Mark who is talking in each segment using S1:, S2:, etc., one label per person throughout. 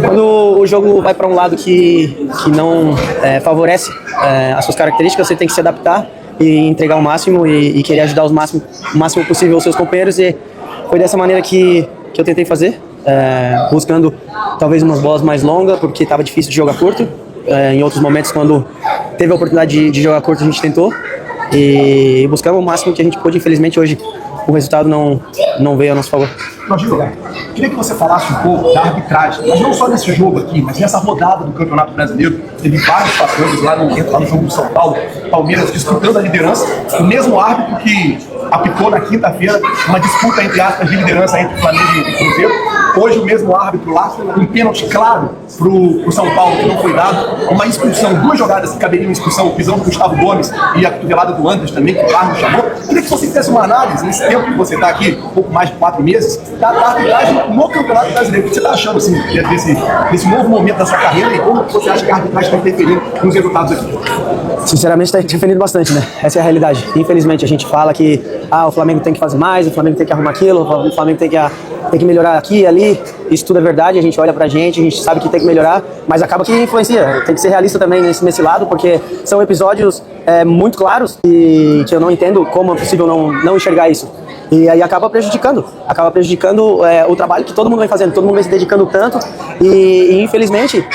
S1: Quando o jogo vai para um lado que não favorece as suas características, você tem que se adaptar e entregar o máximo e querer ajudar o máximo possível os seus companheiros, e foi dessa maneira que eu tentei fazer, buscando talvez umas bolas mais longas, porque estava difícil de jogar curto. Em outros momentos, quando teve a oportunidade de jogar curto, a gente tentou e buscamos o máximo que a gente pôde. Infelizmente hoje o resultado não veio a nosso favor.
S2: Gil, queria que você falasse um pouco da arbitragem, mas não só nesse jogo aqui, mas nessa rodada do Campeonato Brasileiro. Teve vários fatores lá no jogo do São Paulo, Palmeiras disputando a liderança, o mesmo árbitro que apitou na quinta-feira uma disputa, entre aspas, de liderança entre Flamengo e Cruzeiro. Hoje o mesmo árbitro lá, um pênalti claro pro São Paulo que não foi dado, uma expulsão, duas jogadas que caberiam expulsão, o pisão do Gustavo Gomes e a cotovelada do Anderson também, que o árbitro chamou. Queria que você fizesse uma análise, nesse tempo que você está aqui, um pouco mais de 4 meses, da arbitragem no Campeonato Brasileiro. O que você está achando assim, desse novo momento da sua carreira e como você acha que a arbitragem está interferindo nos resultados aqui?
S1: Sinceramente, está interferindo bastante, né? Essa é a realidade. Infelizmente, a gente fala que o Flamengo tem que fazer mais, o Flamengo tem que arrumar aquilo, o Flamengo tem que melhorar aqui e ali. Isso tudo é verdade, a gente olha pra gente, a gente sabe que tem que melhorar, mas acaba que influencia. Tem que ser realista também nesse lado, porque são episódios muito claros e que eu não entendo como é possível não enxergar isso. E aí acaba prejudicando o trabalho que todo mundo vem fazendo, todo mundo vem se dedicando tanto e infelizmente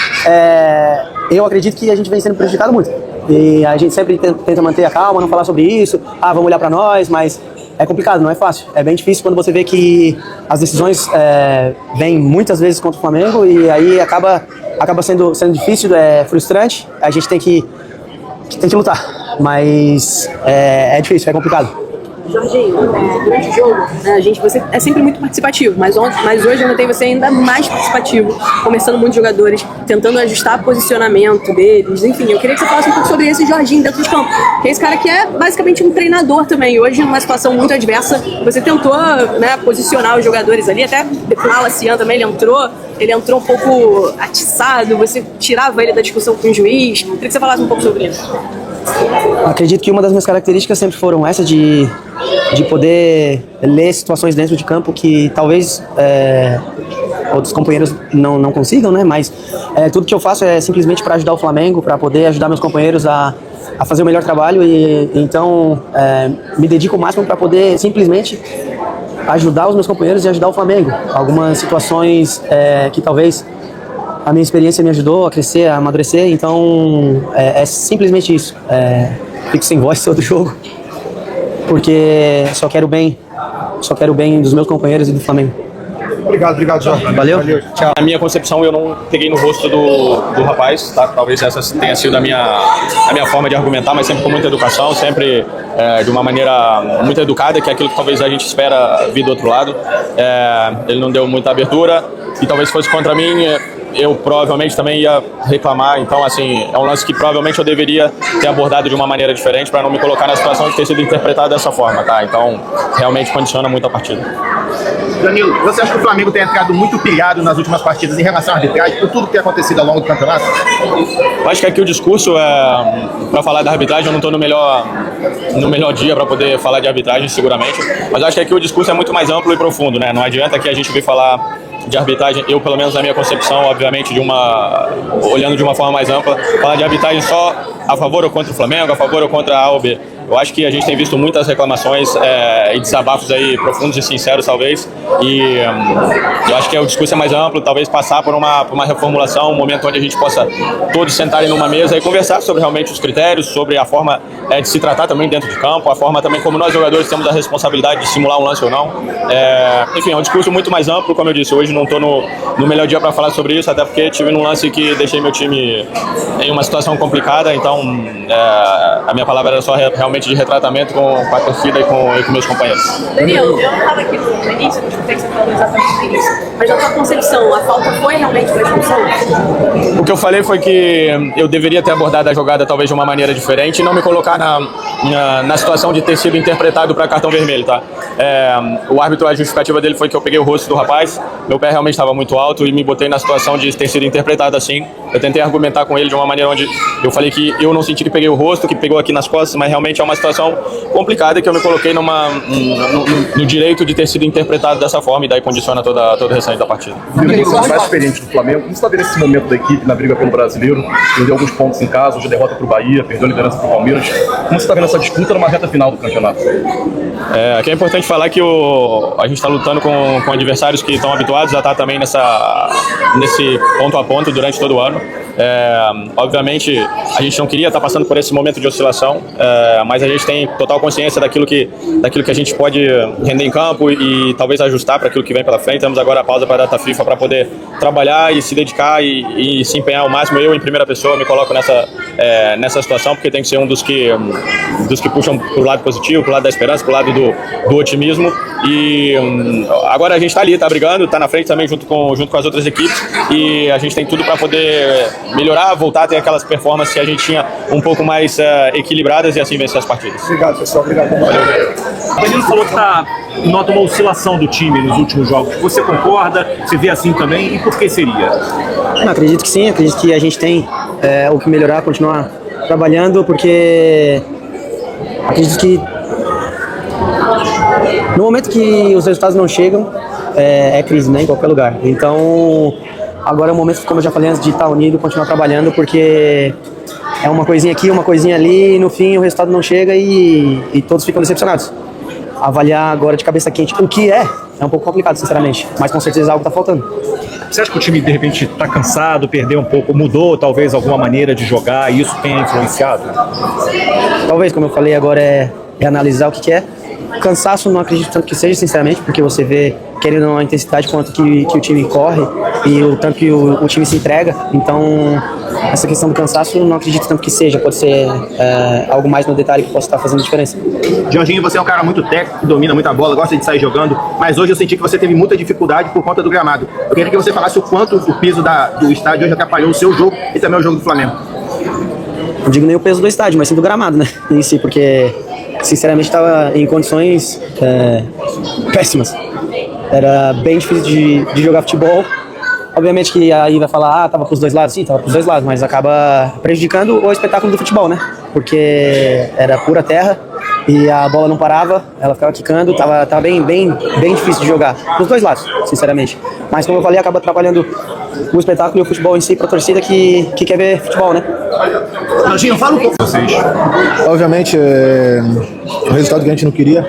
S1: eu acredito que a gente vem sendo prejudicado muito. E a gente sempre tenta manter a calma, não falar sobre isso, vamos olhar pra nós, mas é complicado, não é fácil. É bem difícil quando você vê que as decisões vêm muitas vezes contra o Flamengo e aí acaba sendo difícil, frustrante. A gente tem que lutar, mas é difícil, é complicado.
S3: Jorginho, durante o jogo, você é sempre muito participativo, mas hoje eu notei você ainda mais participativo, conversando com muitos jogadores, tentando ajustar o posicionamento deles, enfim, eu queria que você falasse um pouco sobre esse Jorginho dentro de campo, que é esse cara que é basicamente um treinador também. Hoje, numa situação muito adversa, você tentou posicionar os jogadores ali, até o Malacian também, ele entrou um pouco atiçado, você tirava ele da discussão com o juiz. Eu queria que você falasse um pouco sobre isso.
S1: Acredito que uma das minhas características sempre foram essa de poder ler situações dentro de campo que talvez outros companheiros não consigam, né? Mas tudo que eu faço é simplesmente para ajudar o Flamengo, para poder ajudar meus companheiros a fazer o melhor trabalho e então me dedico o máximo para poder simplesmente ajudar os meus companheiros e ajudar o Flamengo. Algumas situações que talvez a minha experiência me ajudou a crescer, a amadurecer, então é simplesmente isso. Fico sem voz todo jogo, porque só quero o bem dos meus companheiros e do Flamengo.
S2: Obrigado, Jorge.
S1: Valeu.
S4: Tchau. Na minha concepção, eu não peguei no rosto do rapaz, tá? Talvez essa tenha sido a minha forma de argumentar, mas sempre com muita educação, sempre de uma maneira muito educada, que é aquilo que talvez a gente espera vir do outro lado. Ele não deu muita abertura e talvez fosse contra mim, eu provavelmente também ia reclamar. Então, assim, é um lance que provavelmente eu deveria ter abordado de uma maneira diferente para não me colocar na situação de ter sido interpretado dessa forma, tá? Então, realmente condiciona muito a partida.
S2: Danilo, você acha que o Flamengo tem entrado muito pilhado nas últimas partidas em relação à arbitragem, por tudo que tem acontecido ao longo do campeonato?
S4: Eu acho que aqui o discurso para falar da arbitragem, eu não estou no melhor dia para poder falar de arbitragem, seguramente, mas eu acho que aqui o discurso é muito mais amplo e profundo, né? Não adianta que a gente vir falar de arbitragem, eu pelo menos na minha concepção, obviamente, olhando de uma forma mais ampla, falar de arbitragem só a favor ou contra o Flamengo, a favor ou contra A ou B. Eu acho que a gente tem visto muitas reclamações e desabafos aí profundos e sinceros, talvez, e eu acho que o discurso é mais amplo, talvez passar por uma reformulação, um momento onde a gente possa todos sentarem numa mesa e conversar sobre realmente os critérios, sobre a forma de se tratar também dentro de campo, a forma também como nós jogadores temos a responsabilidade de simular um lance ou não. Enfim, é um discurso muito mais amplo, como eu disse, hoje não estou no melhor dia para falar sobre isso, até porque tive num lance que deixei meu time em uma situação complicada, então a minha palavra era só realmente de retratamento com a torcida e com meus companheiros.
S3: Danilo, eu não estava aqui no início, não escutei que você falou exatamente no início, mas na sua concepção, a falta foi realmente uma expulsão?
S4: O que eu falei foi que eu deveria ter abordado a jogada talvez de uma maneira diferente e não me colocar na situação de ter sido interpretado para cartão vermelho, tá? O árbitro, a justificativa dele foi que eu peguei o rosto do rapaz, meu pé realmente estava muito alto e me botei na situação de ter sido interpretado assim. Eu tentei argumentar com ele de uma maneira onde eu falei que eu não senti que peguei o rosto, que pegou aqui nas costas, mas realmente é uma situação complicada que eu me coloquei no direito de ter sido interpretado dessa forma e daí condiciona todo o restante da partida.
S2: Você mais experiente do Flamengo, como você está vendo esse momento da equipe na briga pelo Brasileiro? Perdeu alguns pontos em casa, hoje derrota para o Bahia, perdeu a liderança para o Palmeiras. Como você está vendo essa disputa numa reta final do campeonato?
S4: Aqui é importante falar que a gente está lutando com adversários que estão habituados a estar também nesse ponto a ponto durante todo o ano. Obviamente a gente não queria estar passando por esse momento de oscilação, mas a gente tem total consciência daquilo que a gente pode render em campo e talvez ajustar para aquilo que vem pela frente. Temos agora a pausa para a data FIFA para poder trabalhar e se dedicar e se empenhar ao máximo. Eu, em primeira pessoa, me coloco nessa situação, porque tem que ser um dos que puxam para o lado positivo, para o lado da esperança, para o lado do otimismo. E agora a gente está ali, está brigando, está na frente também junto com as outras equipes, e a gente tem tudo para poder melhorar, voltar a ter aquelas performances que a gente tinha um pouco mais equilibradas e assim vencer as partidas.
S2: Obrigado, pessoal. Obrigado.
S5: O Danilo falou que nota uma oscilação do time nos últimos jogos. Você concorda? Você vê assim também? E por que seria?
S1: Não, acredito que sim, acredito que a gente tem o que melhorar, continuar trabalhando, porque acredito que no momento que os resultados não chegam, é crise, né, em qualquer lugar. Então, agora é o momento, como eu já falei antes, de estar unido, continuar trabalhando, porque é uma coisinha aqui, uma coisinha ali, e no fim o resultado não chega e todos ficam decepcionados. Avaliar agora de cabeça quente o que é um pouco complicado, sinceramente, mas com certeza algo está faltando.
S5: Você acha que o time, de repente, está cansado, perdeu um pouco, mudou talvez alguma maneira de jogar e isso tenha influenciado?
S1: Talvez, como eu falei, agora é analisar o que é. Cansaço não acredito tanto que seja, sinceramente, porque você vê, querendo ou não, a intensidade quanto que o time corre e o tanto que o time se entrega. Então, essa questão do cansaço não acredito tanto que seja. Pode ser algo mais no detalhe que possa estar fazendo diferença.
S6: Jorginho, você é um cara muito técnico, que domina muita bola, gosta de sair jogando, mas hoje eu senti que você teve muita dificuldade por conta do gramado. Eu queria que você falasse o quanto o piso do estádio hoje atrapalhou o seu jogo e também o jogo do Flamengo.
S1: Não digo nem o peso do estádio, mas sim do gramado, né? Em si, porque sinceramente estava em condições péssimas. Era bem difícil de jogar futebol. Obviamente que aí vai falar, tava pros dois lados. Sim, tava pros dois lados, mas acaba prejudicando o espetáculo do futebol, né? Porque era pura terra e a bola não parava, ela ficava quicando, tava bem difícil de jogar. Pros dois lados, sinceramente. Mas como eu falei, acaba atrapalhando o espetáculo e o futebol em si pra torcida que quer ver futebol, né?
S6: Jorginho, fala um pouco pra vocês.
S7: Obviamente, o resultado que a gente não queria.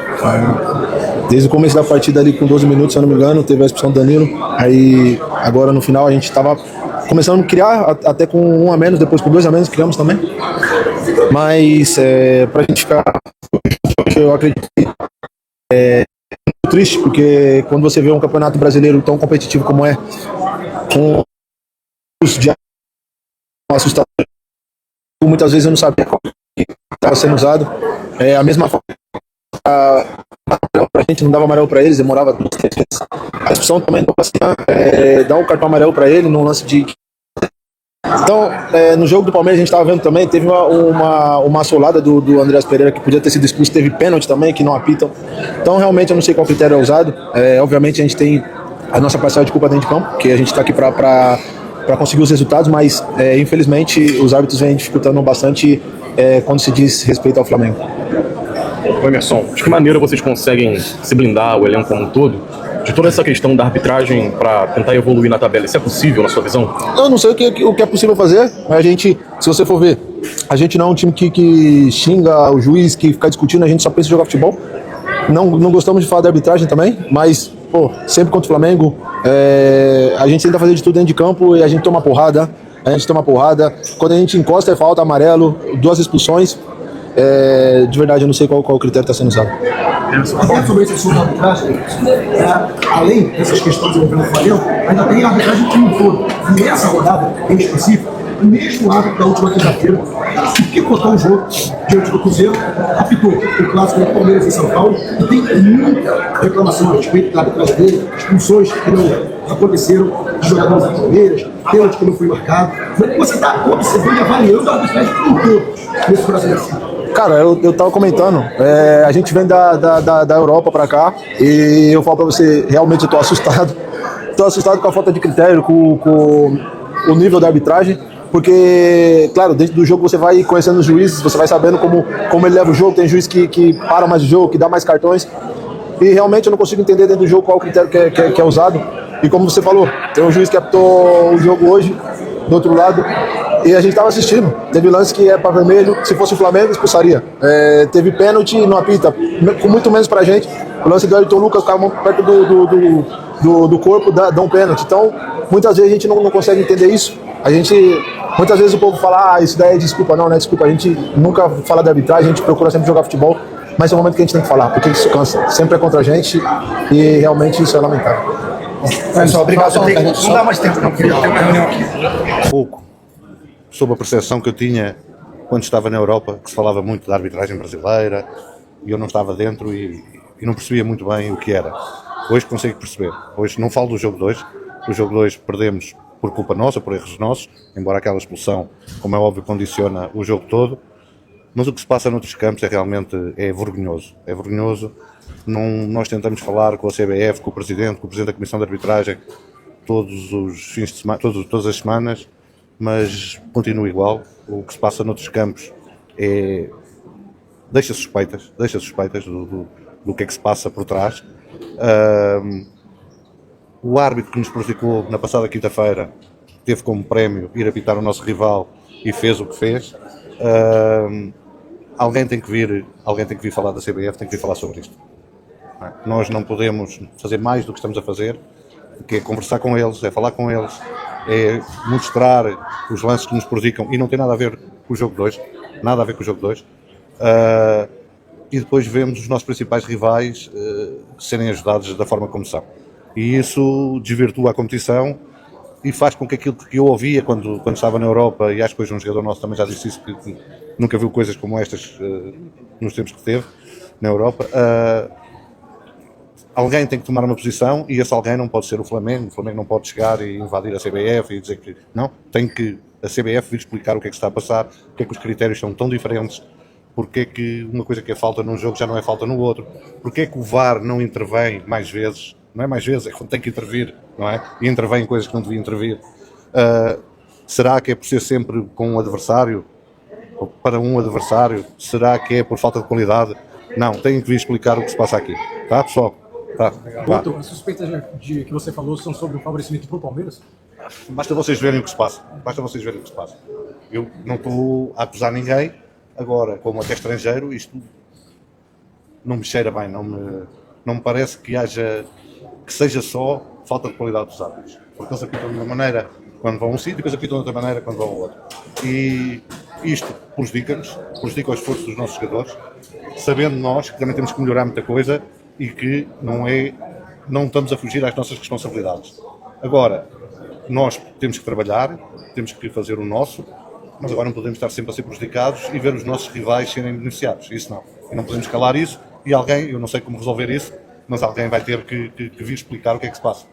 S7: Desde o começo da partida ali com 12 minutos, se eu não me engano, teve a expulsão do Danilo. Aí agora no final a gente estava começando a criar, até com 1 a menos, depois com 2 a menos criamos também. Mas pra gente ficar, eu acredito que é muito triste, porque quando você vê um campeonato brasileiro tão competitivo como é, com os de assustador, muitas vezes eu não sabia como estava sendo usado. A mesma forma, a gente não dava amarelo para eles, demorava 2, 3 vezes. A expulsão também não passava, dar um cartão amarelo para ele num lance de. Então, no jogo do Palmeiras a gente estava vendo também, teve uma assolada do Andreas Pereira que podia ter sido expulso, teve pênalti também que não apitam. Então realmente eu não sei qual critério é usado. Obviamente a gente tem a nossa parcela de culpa dentro de campo, porque a gente está aqui para conseguir os resultados, mas infelizmente os árbitros vêm dificultando bastante quando se diz respeito ao Flamengo.
S5: Ô Emerson, de que maneira vocês conseguem se blindar, o elenco como um todo, de toda essa questão da arbitragem para tentar evoluir na tabela? Isso é possível na sua visão?
S7: Eu não sei o que é possível fazer. A gente, se você for ver, a gente não é um time que xinga o juiz, que fica discutindo, a gente só pensa em jogar futebol. Não gostamos de falar da arbitragem também, mas sempre contra o Flamengo, a gente tenta fazer de tudo dentro de campo e a gente toma porrada. Quando a gente encosta é falta, amarelo, 2 expulsões. De verdade, eu não sei qual critério está sendo usado.
S2: Falando sobre esse assunto da arbitragem, além dessas questões envolvendo o Flamengo, ainda tem a arbitragem como um todo. E nessa rodada, em específico, o mesmo árbitro da última quinta-feira, que picotou o jogo diante do Cruzeiro, apitou o clássico do Palmeiras em São Paulo, e tem muita reclamação a respeito da arbitragem dele, expulsões que não aconteceram de jogadores do Palmeiras, pênalti que não foi marcado. Você está observando e avaliando a arbitragem como um todo nesse brasileiro.
S7: Cara, eu tava comentando, a gente vem da Europa pra cá e eu falo pra você, realmente eu tô assustado. Tô assustado com a falta de critério, com o nível da arbitragem. porque, claro, dentro do jogo você vai conhecendo os juízes, você vai sabendo como ele leva o jogo, tem juiz que para mais o jogo, que dá mais cartões, e realmente eu não consigo entender dentro do jogo qual o critério que é usado, e como você falou, tem um juiz que apitou o jogo hoje, do outro lado, e a gente estava assistindo, teve lance que é para vermelho, se fosse o Flamengo expulsaria, teve pênalti e não apita, com muito menos pra gente, o lance do Ayrton Lucas, o cara perto do corpo dá um pênalti, então muitas vezes a gente não consegue entender isso, muitas vezes o povo fala, isso daí é desculpa, não é desculpa, a gente nunca fala de arbitragem, a gente procura sempre jogar futebol, mas é o momento que a gente tem que falar, porque isso cansa, sempre é contra a gente e realmente isso é lamentável.
S2: Pessoal, obrigado. Não dá mais tempo, não, porque já tem uma reunião aqui.
S8: Pouco sobre a percepção que eu tinha quando estava na Europa, que se falava muito da arbitragem brasileira e eu não estava dentro e não percebia muito bem o que era. Hoje consigo perceber. Hoje não falo do jogo 2. O jogo 2 perdemos por culpa nossa, por erros nossos, embora aquela expulsão, como é óbvio, condiciona o jogo todo. Mas o que se passa noutros campos realmente vergonhoso. É vergonhoso. Nós tentamos falar com a CBF, com o Presidente da Comissão de Arbitragem, todos os fins de semana, todas as semanas, mas continua igual. O que se passa noutros campos deixa suspeitas do que é que se passa por trás. O árbitro que nos prejudicou na passada quinta-feira teve como prémio ir apitar o nosso rival e fez o que fez. Alguém tem que vir falar da CBF, tem que vir falar sobre isto. Nós não podemos fazer mais do que estamos a fazer, que é conversar com eles, é falar com eles, é mostrar os lances que nos prejudicam e não tem nada a ver com o jogo 2, nada a ver com o jogo 2. E depois vemos os nossos principais rivais serem ajudados da forma como são. E isso desvirtua a competição e faz com que aquilo que eu ouvia quando estava na Europa, e acho que hoje um jogador nosso também já disse isso, que nunca viu coisas como estas nos tempos que teve na Europa, alguém tem que tomar uma posição e esse alguém não pode ser o Flamengo não pode chegar e invadir a CBF e dizer que não, tem que a CBF vir explicar o que é que está a passar, porque é que os critérios são tão diferentes, porque é que uma coisa que é falta num jogo já não é falta no outro, porque é que o VAR não intervém mais vezes, não é mais vezes, é quando tem que intervir, não é? E intervém em coisas que não devia intervir. Será que é por ser sempre com um adversário, ou para um adversário? Será que é por falta de qualidade? Não, tem que vir explicar o que se passa aqui, tá pessoal? Tá.
S9: Doutor, as suspeitas que você falou são sobre o favorecimento para o Palmeiras?
S8: Basta vocês verem o que se passa. Eu não estou a acusar ninguém. Agora, como até estrangeiro, isto não me cheira bem. Não me parece que seja só falta de qualidade dos árbitros. Porque eles apitam de uma maneira quando vão a um sítio e depois apitam de outra maneira quando vão ao outro. E isto prejudica-nos, prejudica o esforço dos nossos jogadores, sabendo nós que também temos que melhorar muita coisa e que não estamos a fugir às nossas responsabilidades. Agora, nós temos que trabalhar, temos que fazer o nosso, mas agora não podemos estar sempre a ser prejudicados e ver os nossos rivais serem beneficiados. Isso não. E não podemos calar isso e alguém, eu não sei como resolver isso, mas alguém vai ter que vir explicar o que é que se passa.